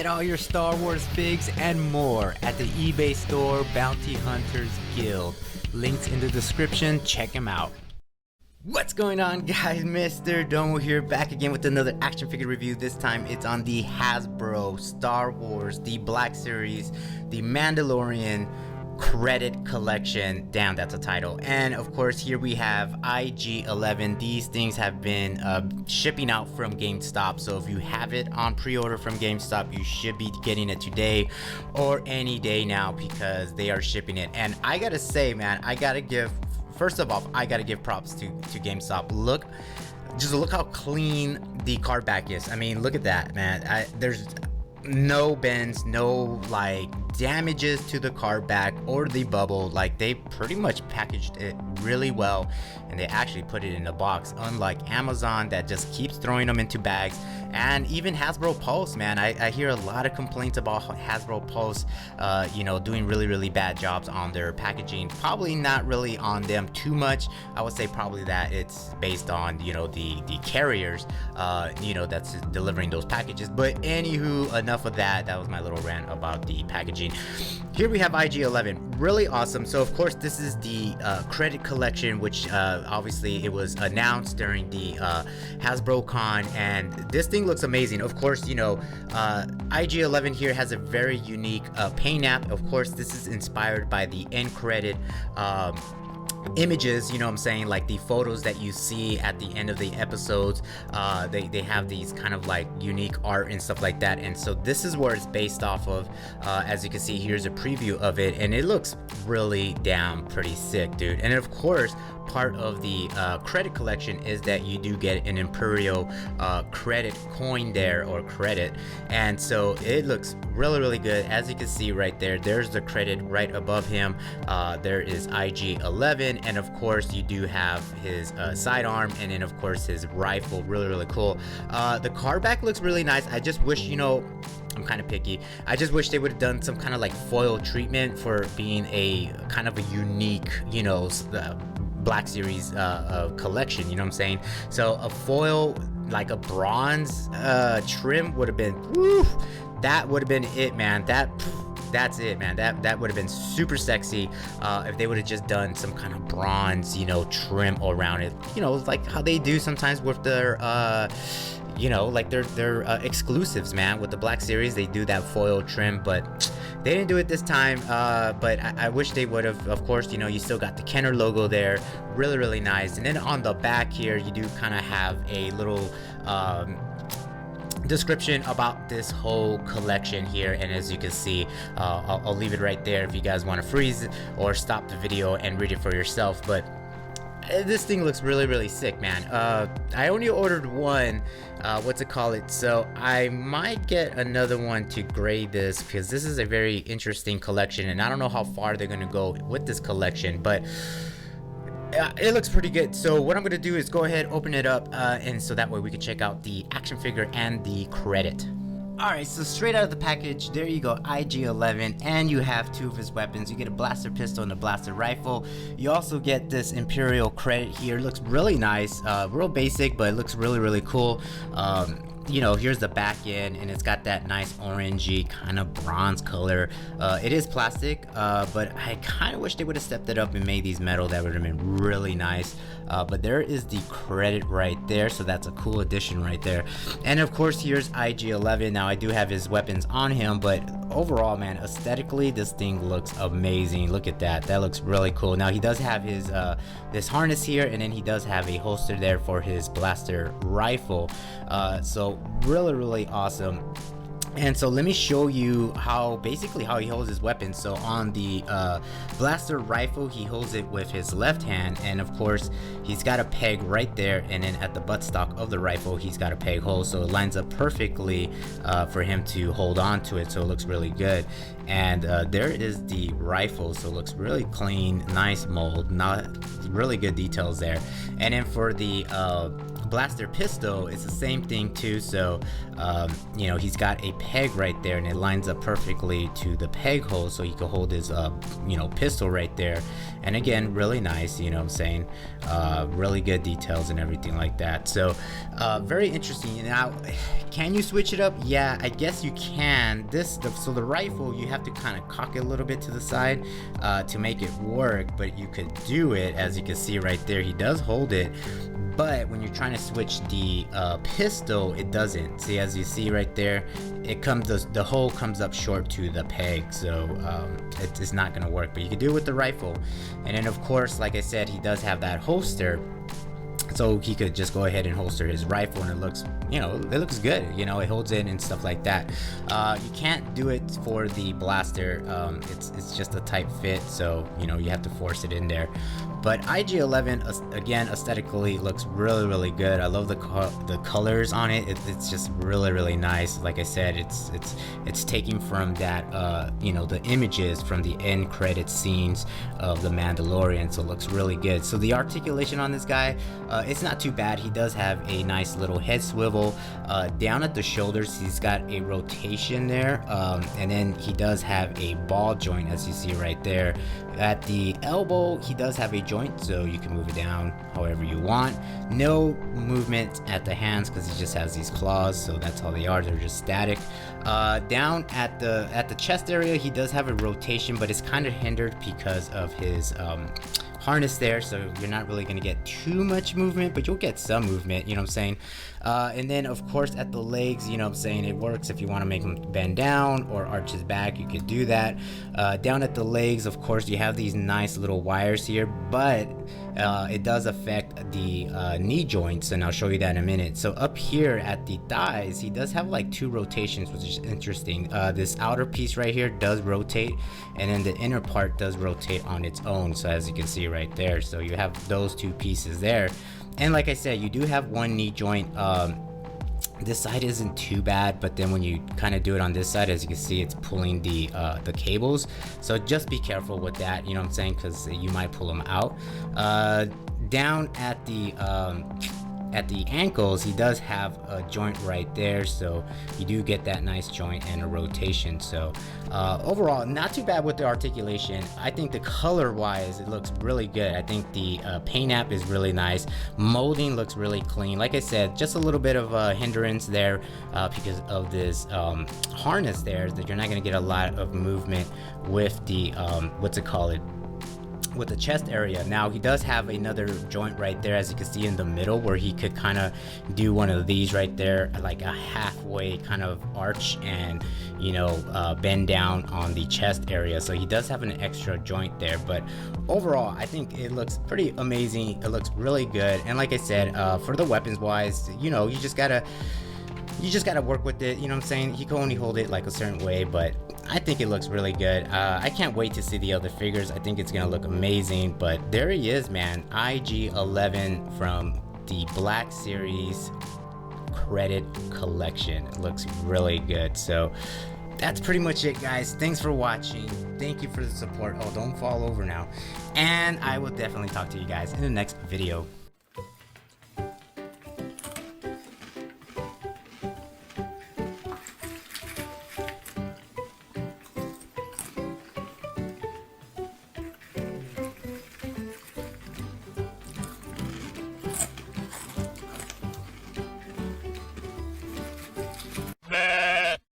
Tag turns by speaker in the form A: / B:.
A: Get all your Star Wars figs and more at the eBay store Bounty Hunters Guild. Links in the description, check them out. What's going on, guys? Mr. Domo here, back again with another action figure review. This time it's on the Hasbro Star Wars, the Black Series, the Mandalorian credit collection. Damn, that's a title. And of course, here we have IG-11. These things have been shipping out from GameStop, so if you have it on pre-order from GameStop, you should be getting it today or any day now, because they are shipping it. And I gotta say, man, first of all, I gotta give props to GameStop. Just look how clean the card back is. I mean, look at that, man. There's no bends, no like damages to the card back or the bubble. Like, they pretty much packaged it really well, and they actually put it in a box, unlike Amazon that just keeps throwing them into bags. And even Hasbro Pulse, man, I hear a lot of complaints about Hasbro Pulse doing really bad jobs on their packaging. Probably not really on them too much. I would say probably that it's based on the carriers that's delivering those packages. But anywho, enough of that. That was my little rant about the packaging. Here we have IG-11, really awesome. So of course, this is the credit collection, which obviously it was announced during the Hasbro Con, and this thing looks amazing. Of course, IG-11 here has a very unique paint app. Of course, this is inspired by the end credit images, what I'm saying, like the photos that you see at the end of the episodes. They have these kind of like unique art and stuff like that, and so this is where it's based off of. As you can see, here's a preview of it, and it looks really damn pretty sick, dude. And of course, part of the credit collection is that you do get an Imperial credit coin there, or credit, and so it looks really good. As you can see right there, there's the credit right above him. There is IG-11, and of course you do have his sidearm, and then of course his rifle. Really cool. The card back looks really nice. I just wish, I'm kind of picky. I just wish they would have done some kind of like foil treatment for being a kind of a unique, Black Series collection, you know what I'm saying? So a foil, like a bronze trim would have been, that would have been it, man. That's it, man. That would have been super sexy if they would have just done some kind of bronze, trim around it. Like how they do sometimes with their like their exclusives, man. With the Black Series, they do that foil trim, but they didn't do it this time. But I wish they would have. Of course, you still got the Kenner logo there, really nice. And then on the back here, you do kind of have a little description about this whole collection here, and as you can see, I'll leave it right there if you guys want to freeze or stop the video and read it for yourself. But this thing looks really sick, man. I only ordered one, so I might get another one to grade this, because this is a very interesting collection, and I don't know how far they're gonna go with this collection, but it looks pretty good. So what I'm gonna do is go ahead, open it up, and so that way we can check out the action figure and the credit. Alright, so straight out of the package, there you go, IG-11, and you have two of his weapons. You get a blaster pistol and a blaster rifle. You also get this Imperial credit here. It looks really nice, real basic, but it looks really cool. Here's the back end, and it's got that nice orangey kind of bronze color. It is plastic, but I kind of wish they would have stepped it up and made these metal. That would have been really nice. But there is the credit right there, so that's a cool addition right there. And of course, here's IG-11. Now I do have his weapons on him, but overall, man, aesthetically, this thing looks amazing. Look at that. That looks really cool. Now he does have his this harness here, and then he does have a holster there for his blaster rifle. So really awesome. And so let me show you basically how he holds his weapon. So on the blaster rifle, he holds it with his left hand, and of course he's got a peg right there, and then at the buttstock of the rifle he's got a peg hole, so it lines up perfectly for him to hold on to it, so it looks really good. And there is the rifle, so it looks really clean, nice mold, not really good details there. And then for the blaster pistol, it's the same thing too. So you know, he's got a peg right there and it lines up perfectly to the peg hole, so he can hold his you know, pistol right there. And again, really nice, you know what I'm saying, really good details and everything like that. So very interesting. Now, can you switch it up? Yeah, I guess you can. So the rifle, you have to kind of cock it a little bit to the side to make it work, but you could do it. As you can see right there, he does hold it, but when you're trying to switch the pistol, it doesn't. See, as you see right there, it comes, the hole comes up short to the peg, so it's not gonna work. But you can do it with the rifle. And then of course, like I said, he does have that holster, so he could just go ahead and holster his rifle, and it looks, you know, it looks good, you know, it holds in and stuff like that. You can't do it for the blaster, it's just a tight fit, so you know, you have to force it in there. But IG-11 again, aesthetically looks really good. I love the colors on it. It's just really nice. Like I said, it's taking from that you know, the images from the end credit scenes of the Mandalorian, so it looks really good. So the articulation on this guy, it's not too bad. He does have a nice little head swivel. Down at the shoulders, he's got a rotation there, and then he does have a ball joint, as you see right there. At the elbow, he does have a joint, so you can move it down however you want. No movement at the hands because he just has these claws, so that's how they are. They're just static. Down at the chest area, he does have a rotation, but it's kind of hindered because of his harness there, so you're not really going to get too much movement, but you'll get some movement, you know what I'm saying. And then of course at the legs, you know what I'm saying, it works if you want to make him bend down or arch his back, you could do that. Down at the legs, of course, you have these nice little wires here, but it does affect the knee joints, and I'll show you that in a minute. So up here at the thighs, he does have like two rotations, which is interesting. This outer piece right here does rotate, and then the inner part does rotate on its own, so as you can see right there, so you have those two pieces there. And like I said, you do have one knee joint. This side isn't too bad, but then when you kind of do it on this side, as you can see, it's pulling the cables, so just be careful with that, you know what I'm saying, because you might pull them out. Down at the ankles, he does have a joint right there, so you do get that nice joint and a rotation. So overall, not too bad with the articulation. I think the color wise, it looks really good. I think the paint app is really nice. Molding looks really clean. Like I said, just a little bit of a hindrance there because of this harness there, that you're not going to get a lot of movement with the with the chest area. Now he does have another joint right there, as you can see in the middle, where he could kind of do one of these right there, like a halfway kind of arch, and you know, bend down on the chest area. So he does have an extra joint there, but overall I think it looks pretty amazing. It looks really good. And like I said, for the weapons wise, you know, you just gotta work with it, you know what I'm saying. He can only hold it like a certain way, but I think it looks really good. I can't wait to see the other figures. I think it's gonna look amazing. But there he is, man. IG-11 from the Black Series credit collection. It looks really good. So that's pretty much it, guys. Thanks for watching. Thank you for the support. Oh, don't fall over now. And I will definitely talk to you guys in the next video.